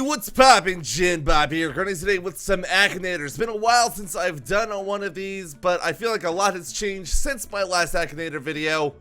what's poppin'? JinBop here, currently today with some Akinator. It's been a while since I've done one of these, but I feel like a lot has changed since my last Akinator video.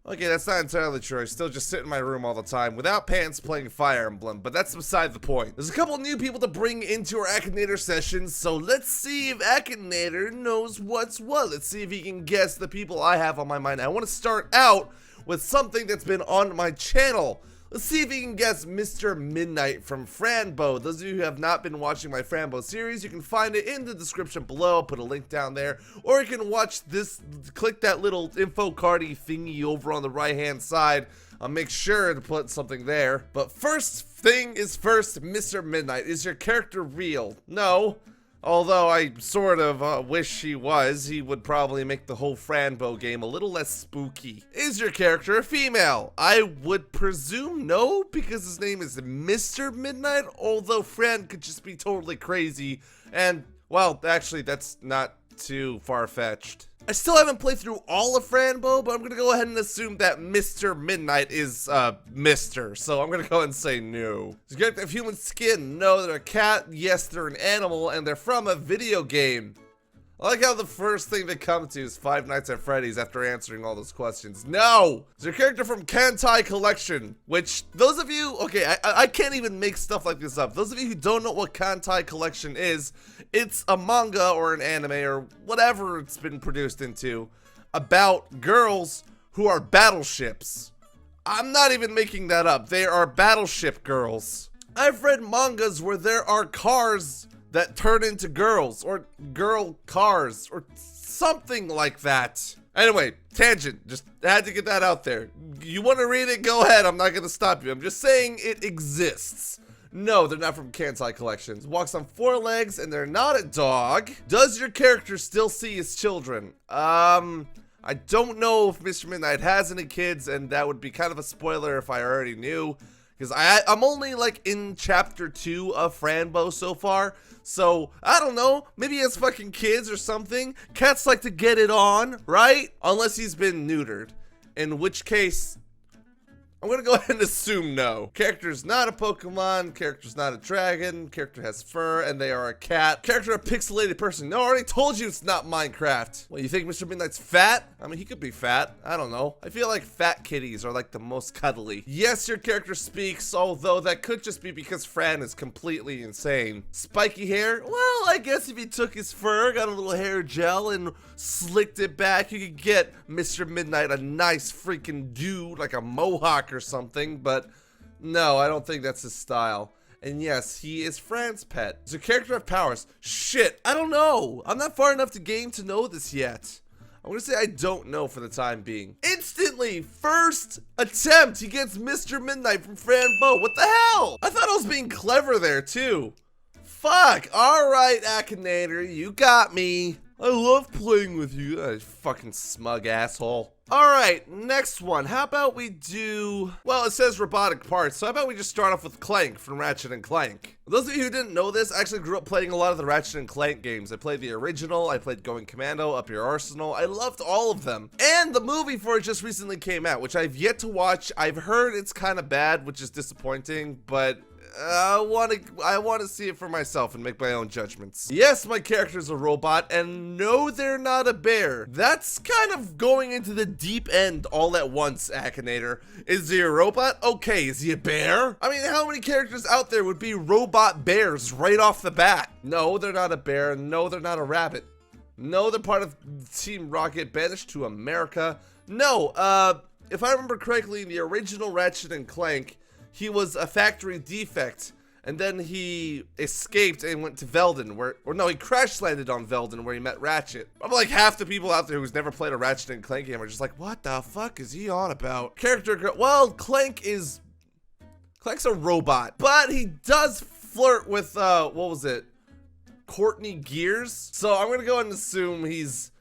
Okay, that's not entirely true. I still just sit in my room all the time without pants playing Fire Emblem, but that's beside the point. There's a couple new people to bring into our Akinator sessions, so let's see if Akinator knows what's what. Let's see if he can guess the people I have on my mind. I want to start out with something that's been on my channel. Let's see if you can guess Mr. Midnight from Franbo. Those of you who have not been watching my Franbo series, you can find it in the description below. I'll put a link down there. Or you can watch this, click that little info cardy thingy over on the right hand side. I'll make sure to put something there. But first thing is first, Mr. Midnight. Is your character real? No. Although I sort of wish he was, he would probably make the whole Franbo game a little less spooky. Is your character a female? I would presume no, because his name is Mr. Midnight, although Fran could just be totally crazy, and, well, actually, that's not too far-fetched. I still haven't played through all of Franbo, but I'm gonna go ahead and assume that Mr. Midnight is, Mr. So I'm gonna go ahead and say no. Does your character have human skin? No, they're a cat. Yes, they're an animal, and they're from a video game. I like how the first thing they come to is Five Nights at Freddy's after answering all those questions. No! Is your character from Kantai Collection? Which, those of you, okay, I can't even make stuff like this up. Those of you who don't know what Kantai Collection is, it's a manga or an anime or whatever it's been produced into about girls who are battleships. I'm not even making that up. They are battleship girls. I've read mangas where there are cars that turn into girls, or girl cars, or something like that. Anyway, tangent, just had to get that out there. You want to read it, go ahead, I'm not gonna stop you. I'm just saying it exists. No, they're not from Kantai Collections. Walks on 4 legs, and they're not a dog. Does your character still see his children? I don't know if Mr. Midnight has any kids, and that would be kind of a spoiler if I already knew. Because I'm only like in chapter 2 of Franbo so far. So, I don't know, maybe he has fucking kids or something. Cats like to get it on, right? Unless he's been neutered. In which case, I'm gonna go ahead and assume no. Character's not a Pokemon, character's not a dragon, character has fur, and they are a cat. Character a pixelated person. No, I already told you it's not Minecraft. What, you think Mr. Midnight's fat? I mean, he could be fat. I don't know. I feel like fat kitties are like the most cuddly. Yes, your character speaks, although that could just be because Fran is completely insane. Spiky hair? Well, I guess if he took his fur, got a little hair gel, and slicked it back, you could get Mr. Midnight a nice freaking dude, like a mohawk or something, but no, I don't think that's his style. And yes, he is Fran's pet. Does your character have powers? Shit, I don't know. I'm not far enough to game to know this yet. I'm gonna say I don't know for the time being. Instantly, first attempt, he gets Mr. Midnight from Franbo. What the hell? I thought I was being clever there too. Fuck, alright Akinator, you got me. I love playing with you, that fucking smug asshole. Alright, next one. How about we do... Well, it says robotic parts, so how about we just start off with Clank from Ratchet and Clank. For those of you who didn't know this, I actually grew up playing a lot of the Ratchet and Clank games. I played the original, I played Going Commando, Up Your Arsenal. I loved all of them. And the movie for it just recently came out, which I've yet to watch. I've heard it's kind of bad, which is disappointing, but... I want to see it for myself and make my own judgments. Yes, my character's a robot, and no, they're not a bear. That's kind of going into the deep end all at once, Akinator. Is he a robot? Okay, is he a bear? I mean, how many characters out there would be robot bears right off the bat? No, they're not a bear. No, they're not a rabbit. No, they're part of Team Rocket, banished to America. No, if I remember correctly, in the original Ratchet and Clank, he was a factory defect, and then he escaped and went to Velden, or no, he crash landed on Velden where he met Ratchet. Probably like half the people out there who's never played a Ratchet and Clank game are just like, what the fuck is he on about? Character, well, Clank's a robot, but he does flirt with, what was it? Courtney Gears? So I'm gonna go ahead and assume he's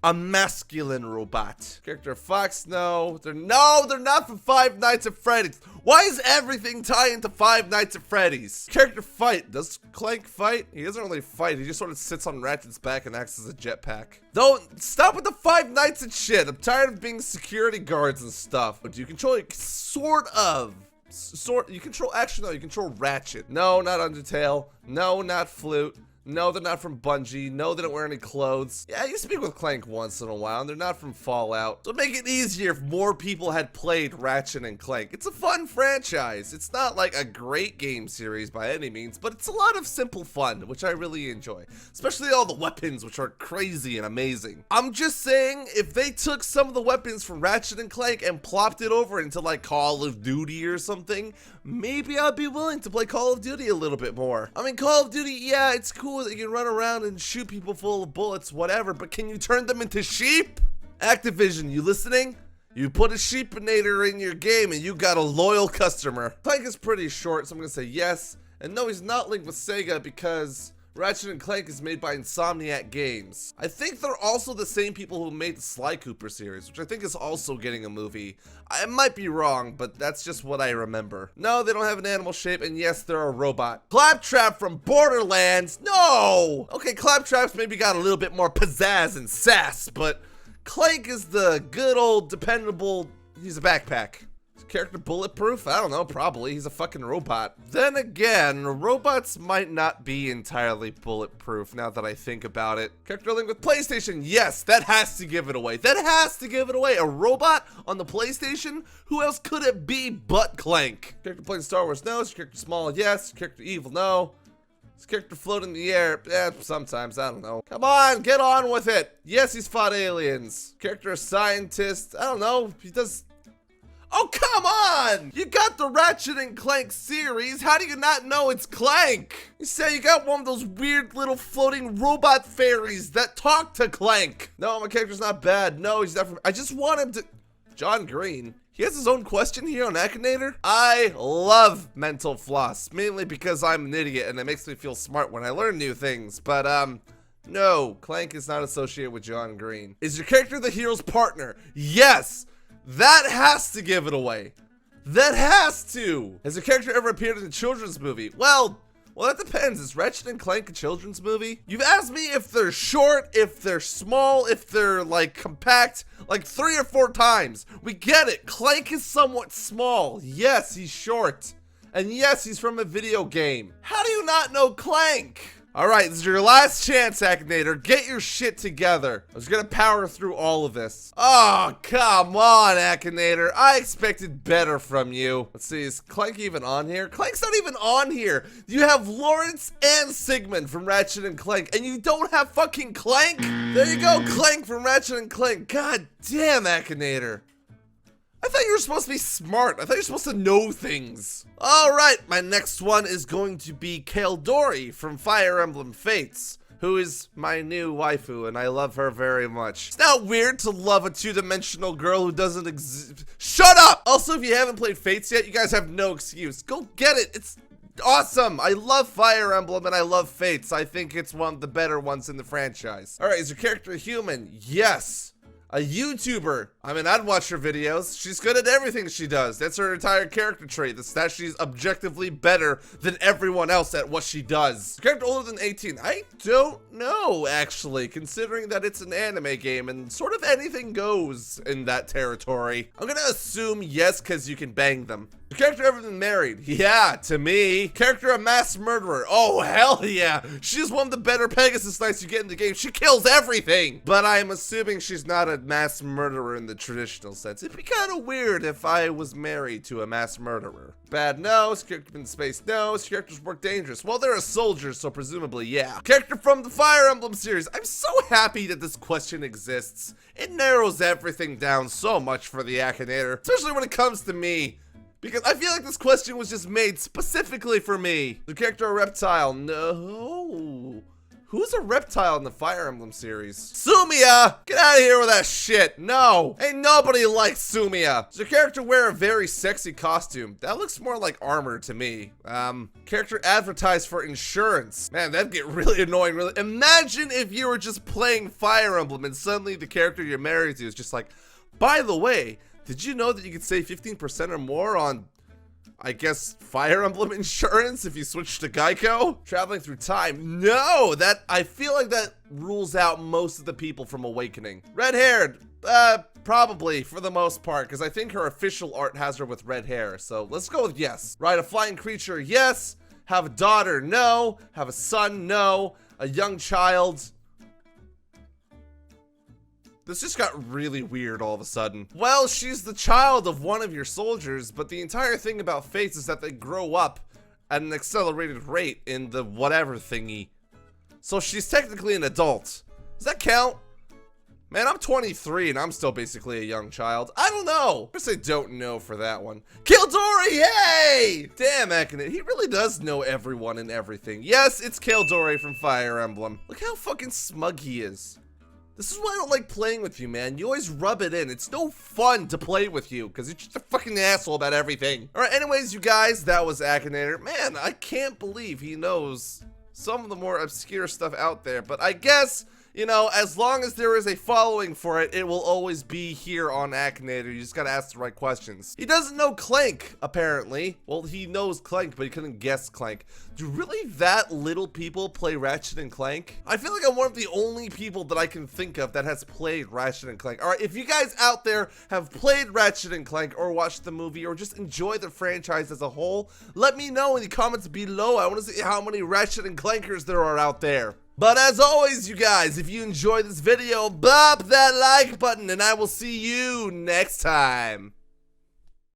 a masculine robot. Character Fox, no, they're not from Five Nights at Freddy's. Why is everything tied into Five Nights at Freddy's? Character fight, does Clank fight? He doesn't really fight, he just sort of sits on Ratchet's back and acts as a jetpack. Don't, stop with the Five Nights and shit. I'm tired of being security guards and stuff. But do you control it? Sort of. Sword. You control. Actually, no. You control Ratchet. No, not Undertale. No, not Flute. No, they're not from Bungie. No, they don't wear any clothes. Yeah, you speak with Clank once in a while, and they're not from Fallout. So make it easier if more people had played Ratchet and Clank. It's a fun franchise. It's not like a great game series by any means, but it's a lot of simple fun, which I really enjoy. Especially all the weapons, which are crazy and amazing. I'm just saying, if they took some of the weapons from Ratchet and Clank and plopped it over into like Call of Duty or something, maybe I'd be willing to play Call of Duty a little bit more. I mean, Call of Duty, yeah, it's cool that you can run around and shoot people full of bullets, whatever, but can you turn them into sheep? Activision, you listening? You put a sheepinator in your game and you got a loyal customer. Clank is pretty short, so I'm gonna say yes. And no, he's not linked with Sega because Ratchet and Clank is made by Insomniac Games. I think they're also the same people who made the Sly Cooper series, which I think is also getting a movie. I might be wrong, but that's just what I remember. No, they don't have an animal shape, and yes, they're a robot. Claptrap from Borderlands, no! Okay, Claptrap's maybe got a little bit more pizzazz and sass, but Clank is the good old dependable, he's a backpack. Character bulletproof? I don't know, probably. He's a fucking robot. Then again, robots might not be entirely bulletproof now that I think about it. Character link with PlayStation? Yes, that has to give it away. That has to give it away. A robot on the PlayStation? Who else could it be but Clank? Character playing Star Wars? No. Is character small? Yes. Character evil? No. Is character float in the air? Sometimes. I don't know. Come on, get on with it. Yes, he's fought aliens. Character a scientist? I don't know. He does... Oh, come on! You got the Ratchet and Clank series. How do you not know it's Clank? You say you got one of those weird little floating robot fairies that talk to Clank. No, my character's not bad. No, he's not from... I just want him to... John Green. He has his own question here on Akinator. I love mental floss, mainly because I'm an idiot and it makes me feel smart when I learn new things. But, no, Clank is not associated with John Green. Is your character the hero's partner? Yes! That has to give it away. That has to. Has the character ever appeared in a children's movie? Well, that depends. Is Ratchet and Clank a children's movie? You've asked me if they're short, if they're small, if they're like compact, like 3 or 4 times. We get it. Clank is somewhat small. Yes, he's short. And yes, he's from a video game. How do you not know Clank? All right, this is your last chance, Akinator. Get your shit together. I was gonna power through all of this. Oh, come on, Akinator. I expected better from you. Let's see, is Clank even on here? Clank's not even on here. You have Lawrence and Sigmund from Ratchet and Clank, and you don't have fucking Clank? There you go, Clank from Ratchet and Clank. God damn, Akinator. I thought you were supposed to be smart. I thought you were supposed to know things. All right, my next one is going to be Kaldori from Fire Emblem Fates, who is my new waifu, and I love her very much. It's not weird to love a 2-dimensional girl who doesn't exist. Shut up! Also, if you haven't played Fates yet, you guys have no excuse. Go get it. It's awesome. I love Fire Emblem and I love Fates. I think it's one of the better ones in the franchise. All right, is your character human? Yes. A YouTuber. I mean, I'd watch her videos. She's good at everything she does. That's her entire character trait. That's that she's objectively better than everyone else at what she does. Character older than 18. I don't know, actually, considering that it's an anime game and sort of anything goes in that territory. I'm gonna assume yes, because you can bang them. The character ever been married? Yeah, to me. Character a mass murderer? Oh, hell yeah. She's one of the better Pegasus Knights you get in the game. She kills everything. But I'm assuming she's not a mass murderer in the traditional sense. It'd be kind of weird if I was married to a mass murderer. Bad, no. Character in space, no. Characters work dangerous. Well, they're a soldier, so presumably, yeah. Character from the Fire Emblem series. I'm so happy that this question exists. It narrows everything down so much for the Akinator, especially when it comes to me. Because I feel like this question was just made specifically for me. The character a reptile? No. Who's a reptile in the Fire Emblem series? Sumiya! Get out of here with that shit. No. Ain't nobody likes Sumiya. Does the character wear a very sexy costume? That looks more like armor to me. Character advertised for insurance. Man, that'd get really annoying, really. Imagine if you were just playing Fire Emblem and suddenly the character you're married to is just like, by the way, did you know that you could save 15% or more on, I guess, Fire Emblem insurance if you switch to Geico? Traveling through time? No, I feel like that rules out most of the people from Awakening. Red-haired? Probably, for the most part, because I think her official art has her with red hair. So let's go with yes. Ride a flying creature, yes. Have a daughter, no. Have a son, no. A young child. This just got really weird all of a sudden. Well, she's the child of one of your soldiers, but the entire thing about fates is that they grow up at an accelerated rate in the whatever thingy. So she's technically an adult. Does that count? Man, I'm 23 and I'm still basically a young child. I don't know. I guess I don't know for that one. Kildori, hey! Damn, Akinator, he really does know everyone and everything. Yes, it's Kildori from Fire Emblem. Look how fucking smug he is. This is why I don't like playing with you, man. You always rub it in. It's no fun to play with you because you're just a fucking asshole about everything. All right, anyways, you guys, that was Akinator. Man, I can't believe he knows some of the more obscure stuff out there, but I guess, you know, as long as there is a following for it, it will always be here on Akinator. You just gotta ask the right questions. He doesn't know Clank, apparently. Well, he knows Clank, but he couldn't guess Clank. Do really that little people play Ratchet and Clank? I feel like I'm one of the only people that I can think of that has played Ratchet and Clank. All right, if you guys out there have played Ratchet and Clank or watched the movie or just enjoy the franchise as a whole, let me know in the comments below. I want to see how many Ratchet and Clankers there are out there. But as always, you guys, if you enjoyed this video, bop that like button, and I will see you next time.